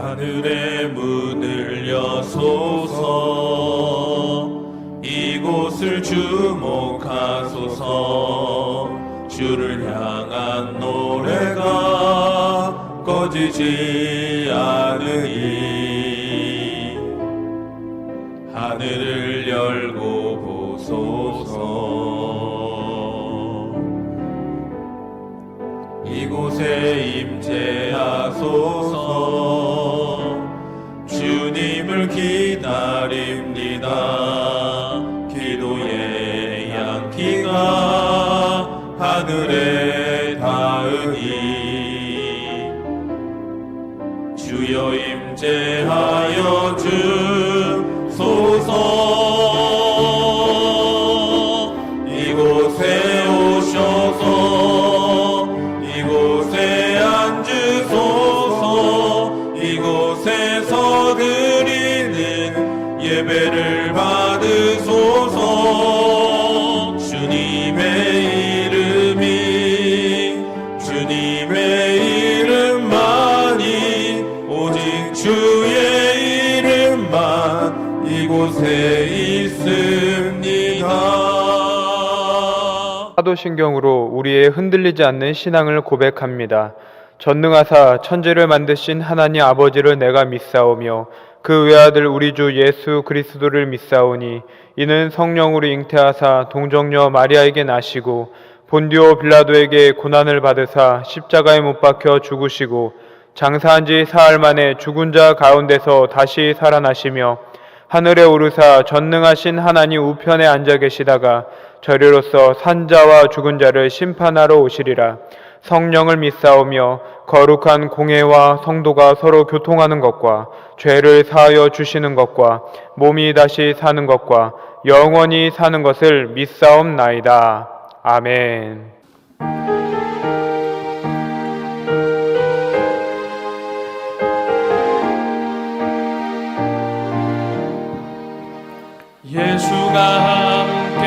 하늘의 문을 여소서. 이곳을 주목하소서. 주를 향한 노래가 꺼지지 않으니 하늘을 열고 보소서. 이곳에 임재하소서. 주님을 기다립니다. 기도의 향기가 하늘에 닿으니 주여 임재하여 주소서. 이곳에 오셔서 이곳에 앉으소서. 이곳에서 드리는 예배를 받으소서. 주님의 이름만이 오직 주의 이름만 이곳에 있습니다. 사도신경으로 우리의 흔들리지 않는 신앙을 고백합니다. 전능하사 천지를 만드신 하나님 아버지를 내가 믿사오며 그 외아들 우리 주 예수 그리스도를 믿사오니 이는 성령으로 잉태하사 동정녀 마리아에게 나시고 본디오 빌라도에게 고난을 받으사 십자가에 못 박혀 죽으시고 장사한 지 사흘 만에 죽은 자 가운데서 다시 살아나시며 하늘에 오르사 전능하신 하나님 우편에 앉아 계시다가 저리로서 산자와 죽은 자를 심판하러 오시리라. 성령을 믿사오며 거룩한 공회와 성도가 서로 교통하는 것과 죄를 사하여 주시는 것과 몸이 다시 사는 것과 영원히 사는 것을 믿사옵나이다. 아멘. 예수가 함께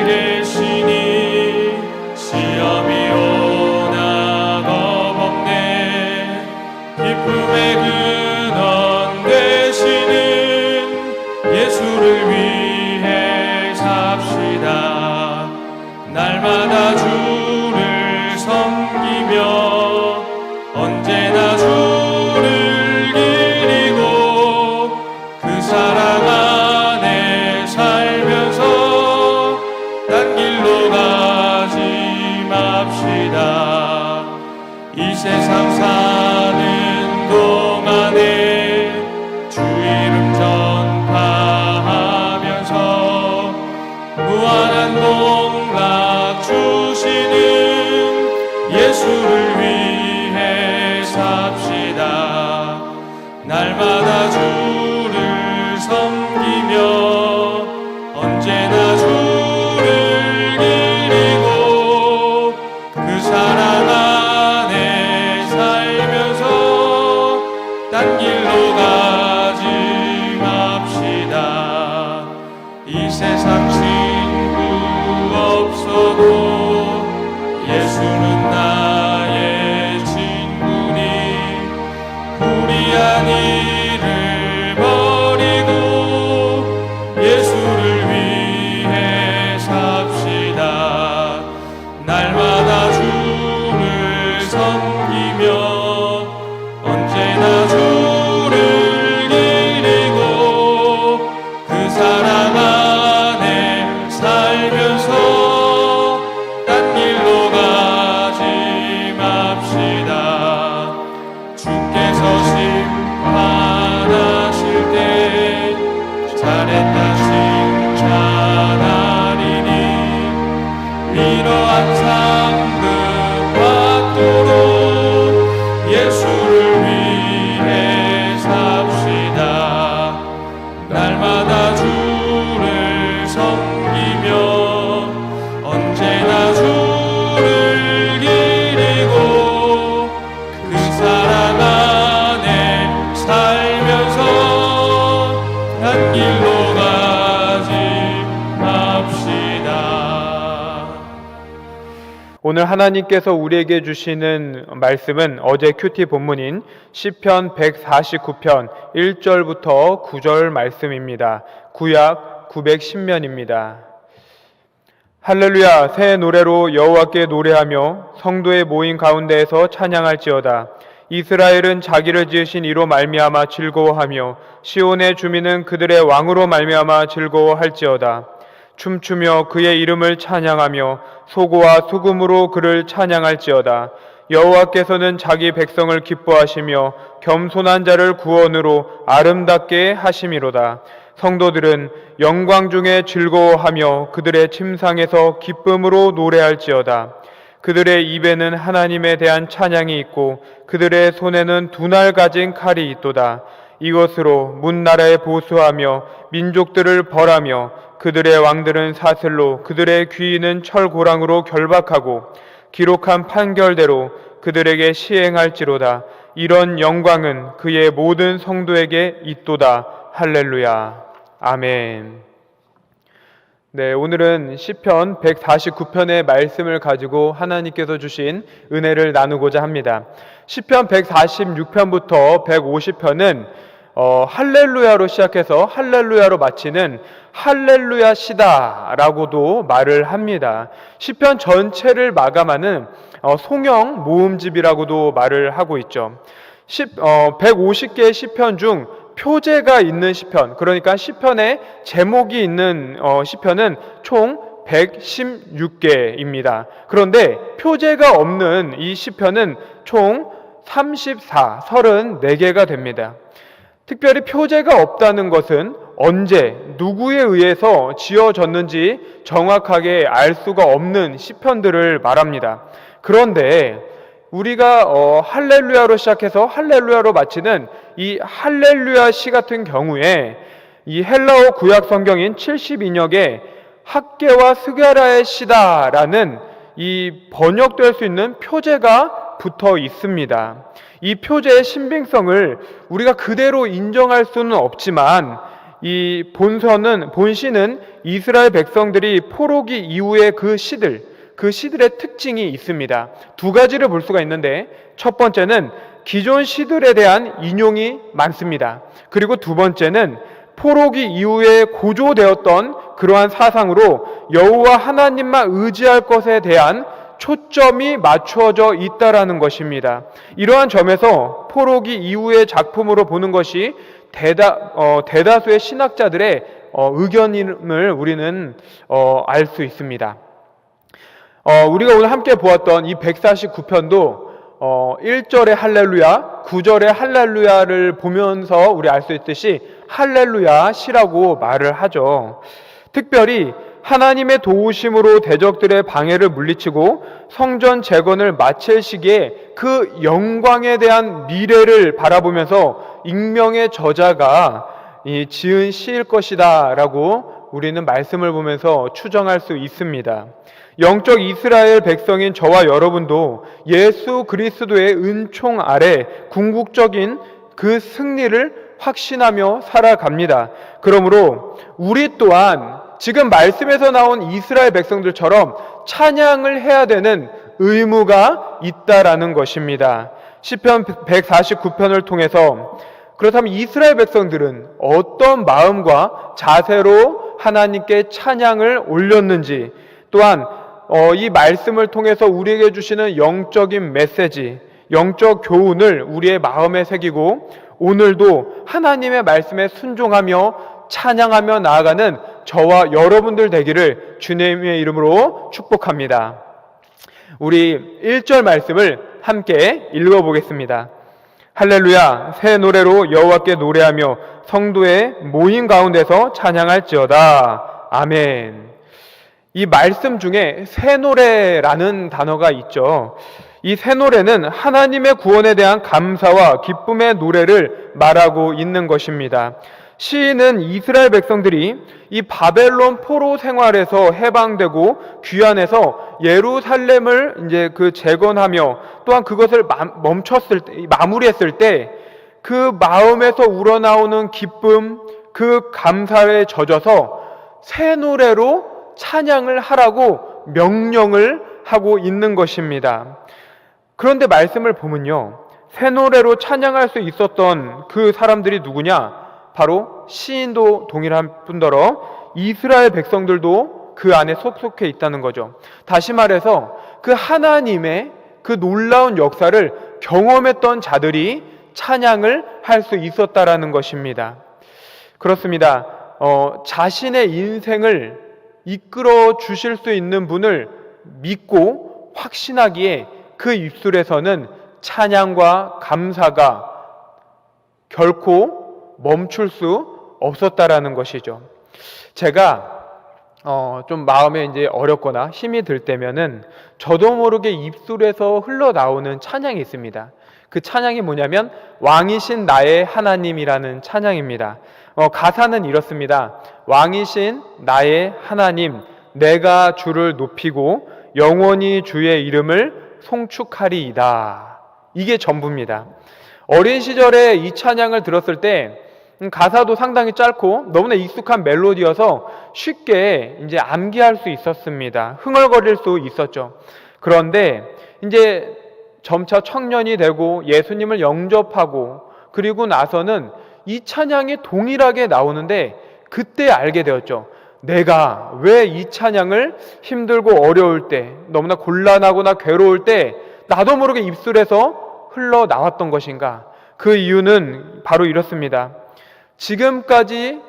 계시니 시험이 오나 겁없네. 기쁨의 근원 되시는 예수를 위해 삽시다. 날마다 주를 섬기며 언제나 주를 기리고 그 사랑 안에 살면서 딴 길로 가지 맙시다. 이 세상 사는 동안에 주 이름 전파하면서 무한한 복락 주시는 예수를 위해 삽시다. 날마다 주를 섬기며 언제나 주를 기리고 그 사랑 안에 살면서 딴 길로 가지 맙시다. 이 세상 친구 없어도 예수는 나의 친구니 불의한 일을 버리고 예수를 위해 삽시다. 날마다 주를 섬기며 언제나 주를 기리고 그 사랑 안에 살면서 딴 길로 가지 맙시다. 주께서 심판 오늘 하나님께서 우리에게 주시는 말씀은 어제 큐티 본문인 시편 149편 1절부터 9절 말씀입니다. 구약 910면입니다. 할렐루야, 새 노래로 여호와께 노래하며 성도의 모임 가운데에서 찬양할지어다. 이스라엘은 자기를 지으신 이로 말미암아 즐거워하며 시온의 주민은 그들의 왕으로 말미암아 즐거워할지어다. 춤추며 그의 이름을 찬양하며 소고와 수금으로 그를 찬양할지어다. 여호와께서는 자기 백성을 기뻐하시며 겸손한 자를 구원으로 아름답게 하심이로다. 성도들은 영광 중에 즐거워하며 그들의 침상에서 기쁨으로 노래할지어다. 그들의 입에는 하나님에 대한 찬양이 있고 그들의 손에는 두 날 가진 칼이 있도다. 이것으로 문나라에 보수하며 민족들을 벌하며 그들의 왕들은 사슬로 그들의 귀인은 철고랑으로 결박하고 기록한 판결대로 그들에게 시행할지로다. 이런 영광은 그의 모든 성도에게 있도다. 할렐루야. 아멘. 네, 오늘은 시편 149편의 말씀을 가지고 하나님께서 주신 은혜를 나누고자 합니다. 시편 146편부터 150편은 할렐루야로 시작해서 할렐루야로 마치는 할렐루야 시다라고도 말을 합니다. 시편 전체를 마감하는 송영 모음집이라고도 말을 하고 있죠. 150개의 시편 중 표제가 있는 시편, 그러니까 시편에 제목이 있는 시편은 총 116개입니다. 그런데 표제가 없는 이 시편은 총 34개가 됩니다. 특별히 표제가 없다는 것은 언제, 누구에 의해서 지어졌는지 정확하게 알 수가 없는 시편들을 말합니다. 그런데 우리가 할렐루야로 시작해서 할렐루야로 마치는 이 할렐루야 시 같은 경우에 이 헬라어 구약 성경인 72역에 학개와 스가랴의 시다라는 이 번역될 수 있는 표제가 붙어 있습니다. 이 표제의 신빙성을 우리가 그대로 인정할 수는 없지만 이 본시는 이스라엘 백성들이 포로기 이후의 그 시들의 특징이 있습니다. 두 가지를 볼 수가 있는데 첫 번째는 기존 시들에 대한 인용이 많습니다. 그리고 두 번째는 포로기 이후에 고조되었던 그러한 사상으로 여호와 하나님만 의지할 것에 대한 초점이 맞추어져 있다라는 것입니다. 이러한 점에서 포로기 이후의 작품으로 보는 것이 대다수의 신학자들의 의견임을 우리는 알 수 있습니다. 우리가 오늘 함께 보았던 이 149편도 1절의 할렐루야, 9절의 할렐루야를 보면서 우리 알 수 있듯이 할렐루야 시라고 말을 하죠. 특별히 하나님의 도우심으로 대적들의 방해를 물리치고 성전 재건을 마칠 시기에 그 영광에 대한 미래를 바라보면서 익명의 저자가 지은 시일 것이다 라고 우리는 말씀을 보면서 추정할 수 있습니다. 영적 이스라엘 백성인 저와 여러분도 예수 그리스도의 은총 아래 궁극적인 그 승리를 확신하며 살아갑니다. 그러므로 우리 또한 지금 말씀에서 나온 이스라엘 백성들처럼 찬양을 해야 되는 의무가 있다라는 것입니다. 시편 149편을 통해서 그렇다면 이스라엘 백성들은 어떤 마음과 자세로 하나님께 찬양을 올렸는지, 또한 이 말씀을 통해서 우리에게 주시는 영적인 메시지, 영적 교훈을 우리의 마음에 새기고 오늘도 하나님의 말씀에 순종하며 찬양하며 나아가는 저와 여러분들 되기를 주님의 이름으로 축복합니다. 우리 1절 말씀을 함께 읽어보겠습니다. 할렐루야, 새 노래로 여호와께 노래하며 성도의 모임 가운데서 찬양할지어다. 아멘. 이 말씀 중에 새 노래라는 단어가 있죠. 이 새 노래는 하나님의 구원에 대한 감사와 기쁨의 노래를 말하고 있는 것입니다. 시인은 이스라엘 백성들이 이 바벨론 포로 생활에서 해방되고 귀환해서 예루살렘을 이제 재건하며 또한 그것을 마무리했을 때 그 마음에서 우러나오는 기쁨, 그 감사에 젖어서 새 노래로 찬양을 하라고 명령을 하고 있는 것입니다. 그런데 말씀을 보면요, 새 노래로 찬양할 수 있었던 그 사람들이 누구냐? 바로 시인도 동일한 뿐더러 이스라엘 백성들도 그 안에 속속해 있다는 거죠. 다시 말해서 그 하나님의 그 놀라운 역사를 경험했던 자들이 찬양을 할 수 있었다라는 것입니다. 그렇습니다. 자신의 인생을 이끌어 주실 수 있는 분을 믿고 확신하기에 그 입술에서는 찬양과 감사가 결코 멈출 수 없었다라는 것이죠. 제가 좀 마음에 이제 어렵거나 힘이 들 때면은 저도 모르게 입술에서 흘러나오는 찬양이 있습니다. 그 찬양이 뭐냐면 왕이신 나의 하나님이라는 찬양입니다. 가사는 이렇습니다. 왕이신 나의 하나님, 내가 주를 높이고 영원히 주의 이름을 송축하리이다. 이게 전부입니다. 어린 시절에 이 찬양을 들었을 때 가사도 상당히 짧고 너무나 익숙한 멜로디여서 쉽게 이제 암기할 수 있었습니다. 흥얼거릴 수 있었죠. 그런데 이제 점차 청년이 되고 예수님을 영접하고 그리고 나서는 이 찬양이 동일하게 나오는데 그때 알게 되었죠. 내가 왜 이 찬양을 힘들고 어려울 때, 너무나 곤란하거나 괴로울 때 나도 모르게 입술에서 흘러나왔던 것인가? 그 이유는 바로 이렇습니다. 지금까지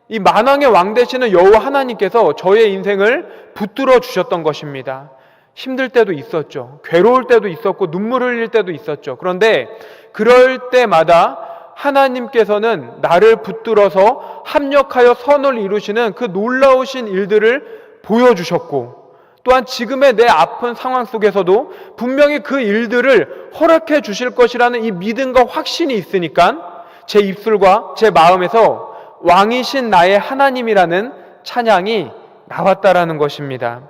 이 만왕의 왕 되시는 여호와 하나님께서 저의 인생을 붙들어 주셨던 것입니다. 힘들 때도 있었죠. 괴로울 때도 있었고 눈물 흘릴 때도 있었죠. 그런데 그럴 때마다 하나님께서는 나를 붙들어서 합력하여 선을 이루시는 그 놀라우신 일들을 보여주셨고, 또한 지금의 내 아픈 상황 속에서도 분명히 그 일들을 허락해 주실 것이라는 이 믿음과 확신이 있으니까 제 입술과 제 마음에서 왕이신 나의 하나님이라는 찬양이 나왔다라는 것입니다.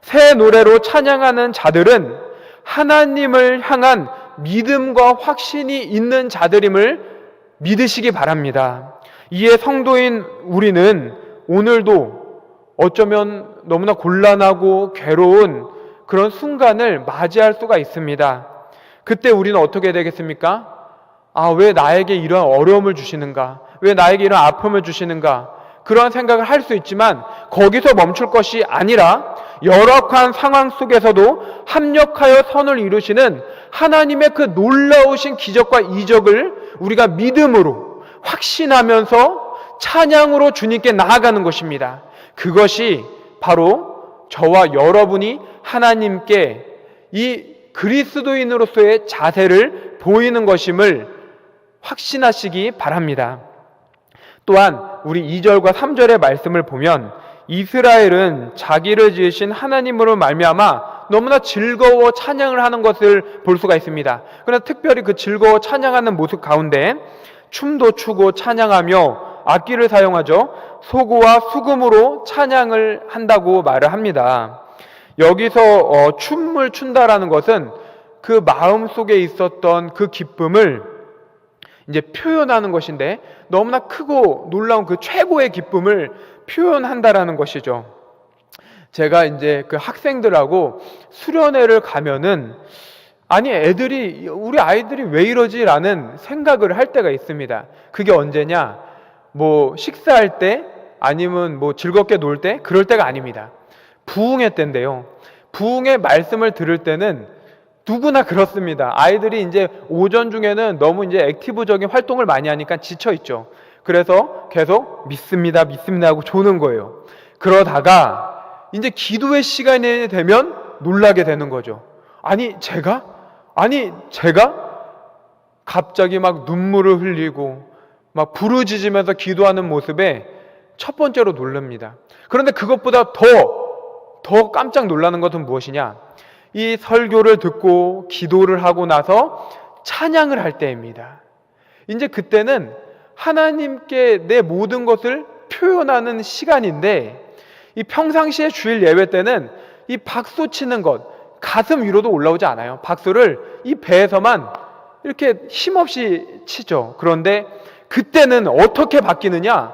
새 노래로 찬양하는 자들은 하나님을 향한 믿음과 확신이 있는 자들임을 믿으시기 바랍니다. 이에 성도인 우리는 오늘도 어쩌면 너무나 곤란하고 괴로운 그런 순간을 맞이할 수가 있습니다. 그때 우리는 어떻게 되겠습니까? 왜 나에게 이런 어려움을 주시는가? 왜 나에게 이런 아픔을 주시는가? 그런 생각을 할 수 있지만 거기서 멈출 것이 아니라 열악한 상황 속에서도 합력하여 선을 이루시는 하나님의 그 놀라우신 기적과 이적을 우리가 믿음으로 확신하면서 찬양으로 주님께 나아가는 것입니다. 그것이 바로 저와 여러분이 하나님께 이 그리스도인으로서의 자세를 보이는 것임을 확신하시기 바랍니다. 또한 우리 2절과 3절의 말씀을 보면 이스라엘은 자기를 지으신 하나님으로 말미암아 너무나 즐거워 찬양을 하는 것을 볼 수가 있습니다. 그러나 특별히 그 즐거워 찬양하는 모습 가운데 춤도 추고 찬양하며 악기를 사용하죠. 소고와 수금으로 찬양을 한다고 말을 합니다. 여기서 춤을 춘다라는 것은 그 마음 속에 있었던 그 기쁨을 이제 표현하는 것인데 너무나 크고 놀라운 그 최고의 기쁨을 표현한다라는 것이죠. 제가 이제 그 학생들하고 수련회를 가면은 우리 아이들이 왜 이러지라는 생각을 할 때가 있습니다. 그게 언제냐? 식사할 때 아니면 즐겁게 놀 때 그럴 때가 아닙니다. 부흥회 때인데요. 부흥회 말씀을 들을 때는 누구나 그렇습니다. 아이들이 이제 오전 중에는 너무 이제 액티브적인 활동을 많이 하니까 지쳐 있죠. 그래서 계속 믿습니다 하고 조는 거예요. 그러다가 이제 기도의 시간이 되면 놀라게 되는 거죠. 제가 갑자기 막 눈물을 흘리고 막 부르짖으면서 기도하는 모습에 첫 번째로 놀랍니다. 그런데 그것보다 더 깜짝 놀라는 것은 무엇이냐? 이 설교를 듣고 기도를 하고 나서 찬양을 할 때입니다. 이제 그때는 하나님께 내 모든 것을 표현하는 시간인데, 이 평상시에 주일 예배 때는 이 박수 치는 것, 가슴 위로도 올라오지 않아요. 박수를 이 배에서만 이렇게 힘없이 치죠. 그런데 그때는 어떻게 바뀌느냐?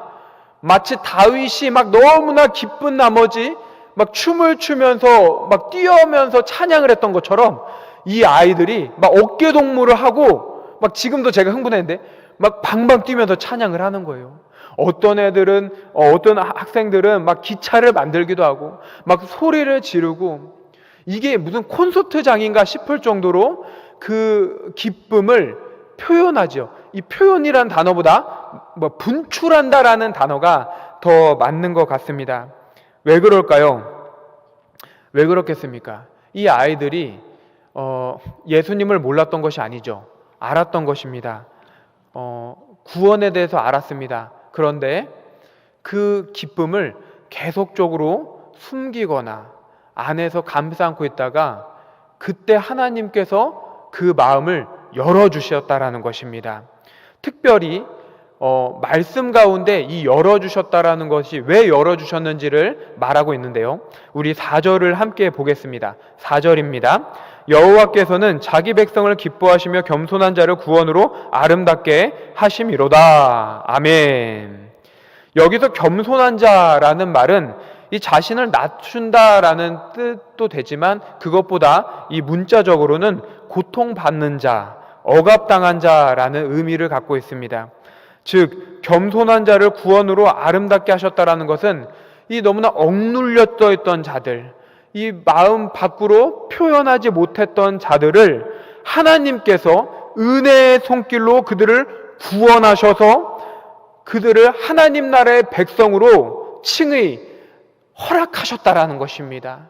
마치 다윗이 막 너무나 기쁜 나머지 막 춤을 추면서 막 뛰어면서 찬양을 했던 것처럼 이 아이들이 막 어깨 동무를 하고 막 지금도 제가 흥분했는데 막 방방 뛰면서 찬양을 하는 거예요. 어떤 애들은 어떤 학생들은 막 기차를 만들기도 하고 막 소리를 지르고 이게 무슨 콘서트장인가 싶을 정도로 그 기쁨을 표현하죠. 이 표현이란 단어보다 분출한다라는 단어가 더 맞는 것 같습니다. 왜 그럴까요? 왜 그렇겠습니까? 이 아이들이 예수님을 몰랐던 것이 아니죠. 알았던 것입니다. 구원에 대해서 알았습니다. 그런데 그 기쁨을 계속적으로 숨기거나 안에서 감싸 안고 있다가 그때 하나님께서 그 마음을 열어주셨다라는 것입니다. 특별히 말씀 가운데 이 열어주셨다라는 것이 왜 열어주셨는지를 말하고 있는데요. 우리 4절을 함께 보겠습니다. 4절입니다. 여호와께서는 자기 백성을 기뻐하시며 겸손한 자를 구원으로 아름답게 하심이로다. 아멘. 여기서 겸손한 자라는 말은 이 자신을 낮춘다라는 뜻도 되지만 그것보다 이 문자적으로는 고통받는 자, 억압당한 자라는 의미를 갖고 있습니다. 즉 겸손한 자를 구원으로 아름답게 하셨다라는 것은 이 너무나 억눌렸어 있던 자들, 이 마음 밖으로 표현하지 못했던 자들을 하나님께서 은혜의 손길로 그들을 구원하셔서 그들을 하나님 나라의 백성으로 칭의 허락하셨다라는 것입니다.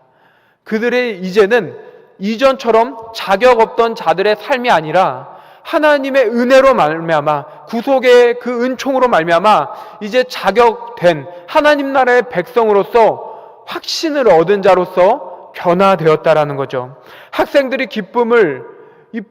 그들의 이제는 이전처럼 자격 없던 자들의 삶이 아니라 하나님의 은혜로 말미암아 구속의 그 은총으로 말미암아 이제 자격된 하나님 나라의 백성으로서 확신을 얻은 자로서 변화되었다라는 거죠. 학생들이 기쁨을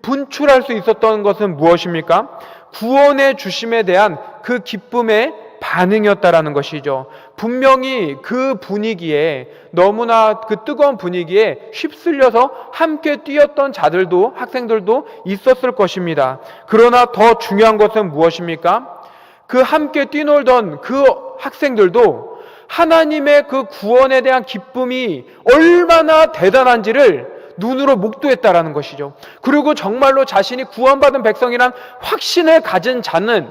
분출할 수 있었던 것은 무엇입니까? 구원의 주심에 대한 그 기쁨의 반응이었다라는 것이죠. 분명히 그 분위기에 너무나 그 뜨거운 분위기에 휩쓸려서 함께 뛰었던 자들도 학생들도 있었을 것입니다. 그러나 더 중요한 것은 무엇입니까? 그 함께 뛰놀던 그 학생들도 하나님의 그 구원에 대한 기쁨이 얼마나 대단한지를 눈으로 목도했다라는 것이죠. 그리고 정말로 자신이 구원받은 백성이란 확신을 가진 자는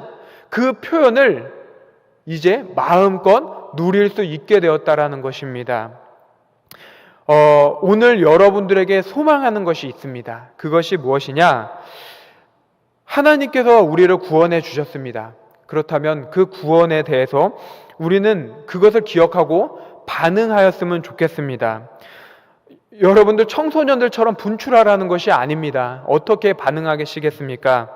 그 표현을 이제 마음껏 누릴 수 있게 되었다라는 것입니다. 오늘 여러분들에게 소망하는 것이 있습니다. 그것이 무엇이냐? 하나님께서 우리를 구원해 주셨습니다. 그렇다면 그 구원에 대해서 우리는 그것을 기억하고 반응하였으면 좋겠습니다. 여러분들 청소년들처럼 분출하라는 것이 아닙니다. 어떻게 반응하시겠습니까?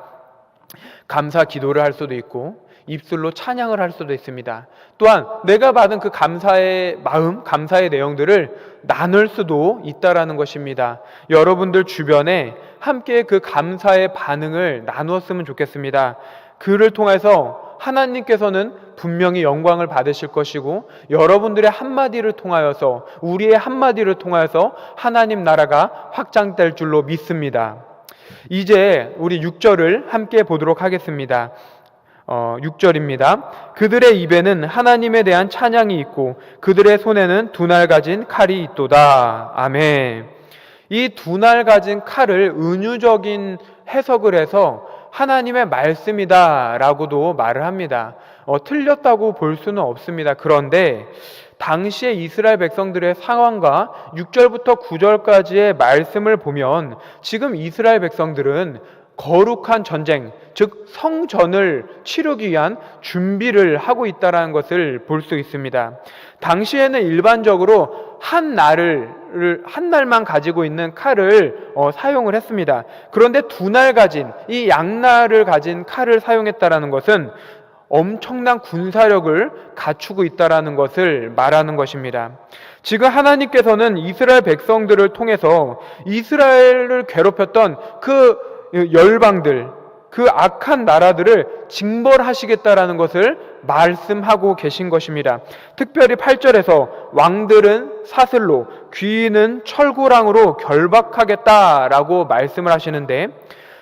감사 기도를 할 수도 있고 입술로 찬양을 할 수도 있습니다. 또한 내가 받은 그 감사의 마음, 감사의 내용들을 나눌 수도 있다라는 것입니다. 여러분들 주변에 함께 그 감사의 반응을 나누었으면 좋겠습니다. 그를 통해서 하나님께서는 분명히 영광을 받으실 것이고 여러분들의 한마디를 통하여서 우리의 한마디를 통하여서 하나님 나라가 확장될 줄로 믿습니다. 이제 우리 6절을 함께 보도록 하겠습니다. 6절입니다. 그들의 입에는 하나님에 대한 찬양이 있고 그들의 손에는 두 날 가진 칼이 있도다. 아멘. 이 두 날 가진 칼을 은유적인 해석을 해서 하나님의 말씀이다 라고도 말을 합니다. 틀렸다고 볼 수는 없습니다. 그런데 당시의 이스라엘 백성들의 상황과 6절부터 9절까지의 말씀을 보면 지금 이스라엘 백성들은 거룩한 전쟁, 즉 성전을 치르기 위한 준비를 하고 있다는 것을 볼 수 있습니다. 당시에는 일반적으로 한 날만 가지고 있는 칼을 사용을 했습니다. 그런데 두 날 가진 이 양날을 가진 칼을 사용했다는 것은 엄청난 군사력을 갖추고 있다는 것을 말하는 것입니다. 지금 하나님께서는 이스라엘 백성들을 통해서 이스라엘을 괴롭혔던 그 열방들, 그 악한 나라들을 징벌하시겠다라는 것을 말씀하고 계신 것입니다. 특별히 8절에서 왕들은 사슬로, 귀인은 철구랑으로 결박하겠다라고 말씀을 하시는데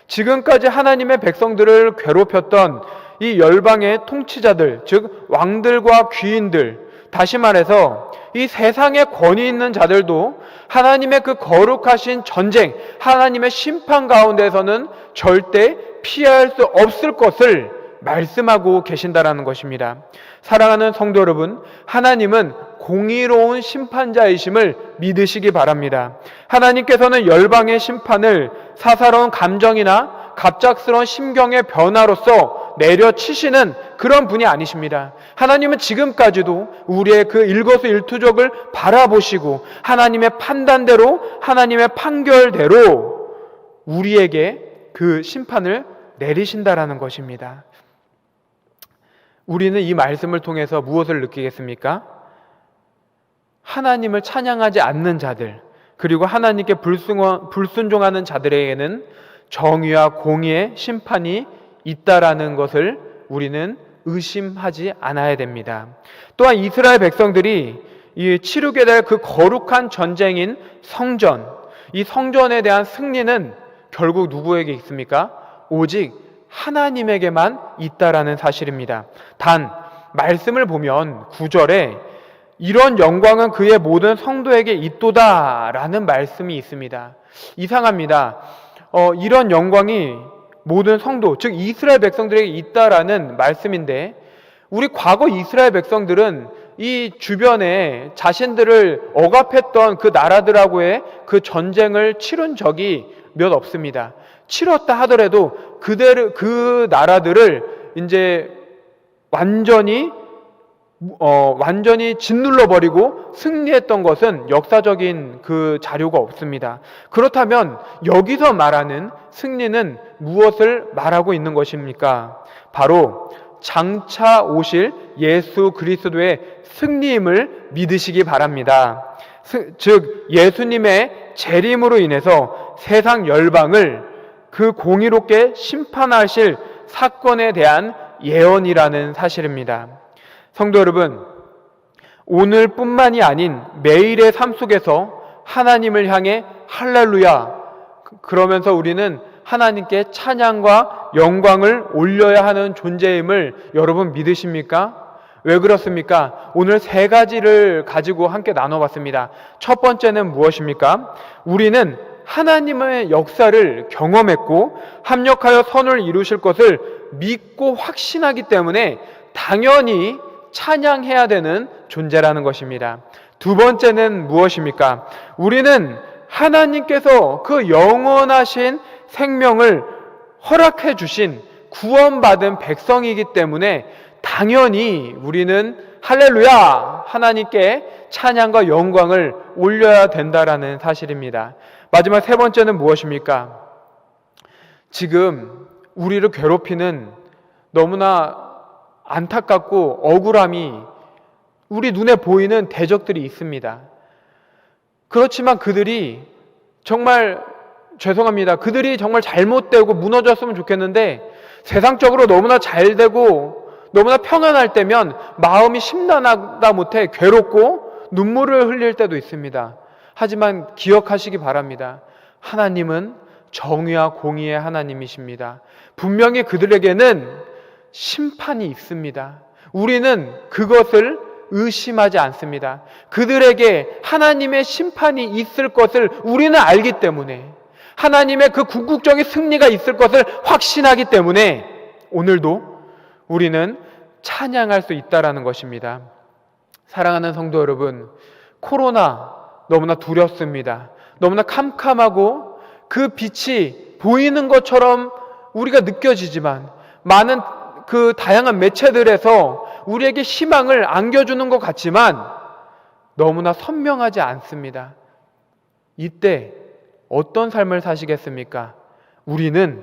지금까지 하나님의 백성들을 괴롭혔던 이 열방의 통치자들, 즉 왕들과 귀인들, 다시 말해서 이 세상에 권위 있는 자들도 하나님의 그 거룩하신 전쟁, 하나님의 심판 가운데서는 절대 피할 수 없을 것을 말씀하고 계신다라는 것입니다. 사랑하는 성도 여러분, 하나님은 공의로운 심판자이심을 믿으시기 바랍니다. 하나님께서는 열방의 심판을 사사로운 감정이나 갑작스러운 심경의 변화로서 내려치시는 그런 분이 아니십니다. 하나님은 지금까지도 우리의 그 일거수일투족을 바라보시고 하나님의 판단대로, 하나님의 판결대로 우리에게 그 심판을 내리신다라는 것입니다. 우리는 이 말씀을 통해서 무엇을 느끼겠습니까? 하나님을 찬양하지 않는 자들, 그리고 하나님께 불순종하는 자들에게는 정의와 공의의 심판이 있다라는 것을 우리는 의심하지 않아야 됩니다. 또한 이스라엘 백성들이 치르게 될 그 거룩한 전쟁인 성전, 이 성전에 대한 승리는 결국 누구에게 있습니까? 오직 하나님에게만 있다라는 사실입니다. 단 말씀을 보면 9절에 이런 영광은 그의 모든 성도에게 있도다라는 말씀이 있습니다. 이상합니다. 이런 영광이 모든 성도, 즉 이스라엘 백성들에게 있다라는 말씀인데, 우리 과거 이스라엘 백성들은 이 주변에 자신들을 억압했던 그 나라들하고의 그 전쟁을 치른 적이 몇 없습니다. 치렀다 하더라도 그 나라들을 이제 완전히 짓눌러 버리고 승리했던 것은 역사적인 그 자료가 없습니다. 그렇다면 여기서 말하는 승리는 무엇을 말하고 있는 것입니까? 바로 장차 오실 예수 그리스도의 승리임을 믿으시기 바랍니다. 즉 예수님의 재림으로 인해서 세상 열방을 그 공의롭게 심판하실 사건에 대한 예언이라는 사실입니다. 성도 여러분, 오늘뿐만이 아닌 매일의 삶 속에서 하나님을 향해 할렐루야 그러면서 우리는 하나님께 찬양과 영광을 올려야 하는 존재임을 여러분 믿으십니까? 왜 그렇습니까? 오늘 세 가지를 가지고 함께 나눠봤습니다. 첫 번째는 무엇입니까? 우리는 하나님의 역사를 경험했고 합력하여 선을 이루실 것을 믿고 확신하기 때문에 당연히 찬양해야 되는 존재라는 것입니다. 두 번째는 무엇입니까? 우리는 하나님께서 그 영원하신 생명을 허락해 주신 구원받은 백성이기 때문에 당연히 우리는 할렐루야 하나님께 찬양과 영광을 올려야 된다라는 사실입니다. 마지막 세 번째는 무엇입니까? 지금 우리를 괴롭히는 너무나 안타깝고 억울함이 우리 눈에 보이는 대적들이 있습니다. 그렇지만 그들이 정말 죄송합니다. 그들이 정말 잘못되고 무너졌으면 좋겠는데 세상적으로 너무나 잘되고 너무나 평안할 때면 마음이 심란하다 못해 괴롭고 눈물을 흘릴 때도 있습니다. 하지만 기억하시기 바랍니다. 하나님은 정의와 공의의 하나님이십니다. 분명히 그들에게는 심판이 있습니다. 우리는 그것을 의심하지 않습니다. 그들에게 하나님의 심판이 있을 것을 우리는 알기 때문에, 하나님의 그 궁극적인 승리가 있을 것을 확신하기 때문에 오늘도 우리는 찬양할 수 있다라는 것입니다. 사랑하는 성도 여러분, 코로나 너무나 두렵습니다. 너무나 캄캄하고 그 빛이 보이는 것처럼 우리가 느껴지지만 많은 그 다양한 매체들에서 우리에게 희망을 안겨주는 것 같지만 너무나 선명하지 않습니다. 이때 어떤 삶을 사시겠습니까? 우리는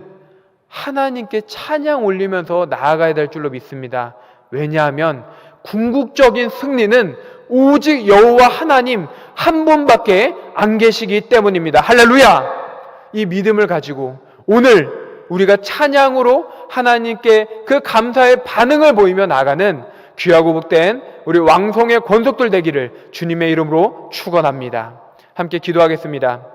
하나님께 찬양 올리면서 나아가야 될 줄로 믿습니다. 왜냐하면 궁극적인 승리는 오직 여호와 하나님 한 분밖에 안 계시기 때문입니다. 할렐루야! 이 믿음을 가지고 오늘 우리가 찬양으로 하나님께 그 감사의 반응을 보이며 나가는 귀하고 복된 우리 왕성의 권속들 되기를 주님의 이름으로 축원합니다. 함께 기도하겠습니다.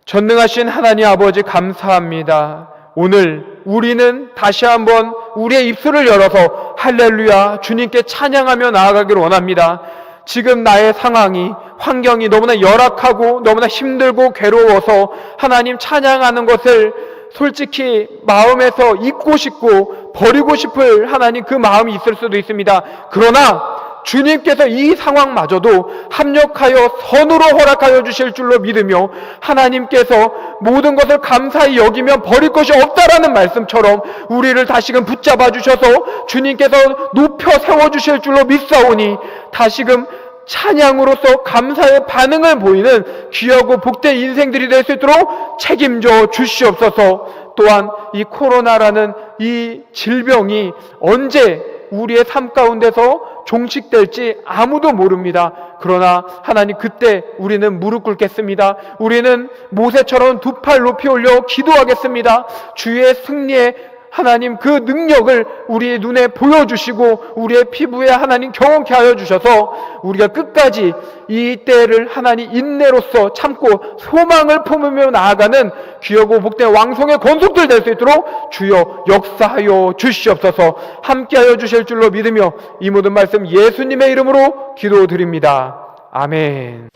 전능하신 하나님 아버지 감사합니다. 오늘 우리는 다시 한번 우리의 입술을 열어서 할렐루야 주님께 찬양하며 나아가기를 원합니다. 지금 나의 상황이 환경이 너무나 열악하고 너무나 힘들고 괴로워서 하나님 찬양하는 것을 솔직히 마음에서 잊고 싶고 버리고 싶을 하나님 그 마음이 있을 수도 있습니다. 그러나 주님께서 이 상황마저도 합력하여 선으로 허락하여 주실 줄로 믿으며 하나님께서 모든 것을 감사히 여기면 버릴 것이 없다라는 말씀처럼 우리를 다시금 붙잡아 주셔서 주님께서 높여 세워 주실 줄로 믿사오니 다시금 찬양으로서 감사의 반응을 보이는 귀하고 복된 인생들이 될 수 있도록 책임져 주시옵소서. 또한 이 코로나라는 이 질병이 언제 우리의 삶 가운데서 종식될지 아무도 모릅니다. 그러나 하나님 그때 우리는 무릎 꿇겠습니다. 우리는 모세처럼 두 팔 높이 올려 기도하겠습니다. 주의 승리에 하나님 그 능력을 우리의 눈에 보여주시고 우리의 피부에 하나님 경험케 하여 주셔서 우리가 끝까지 이 때를 하나님 인내로서 참고 소망을 품으며 나아가는 귀하고 복된 왕성의 권속들 될 수 있도록 주여 역사하여 주시옵소서. 함께하여 주실 줄로 믿으며 이 모든 말씀 예수님의 이름으로 기도드립니다. 아멘.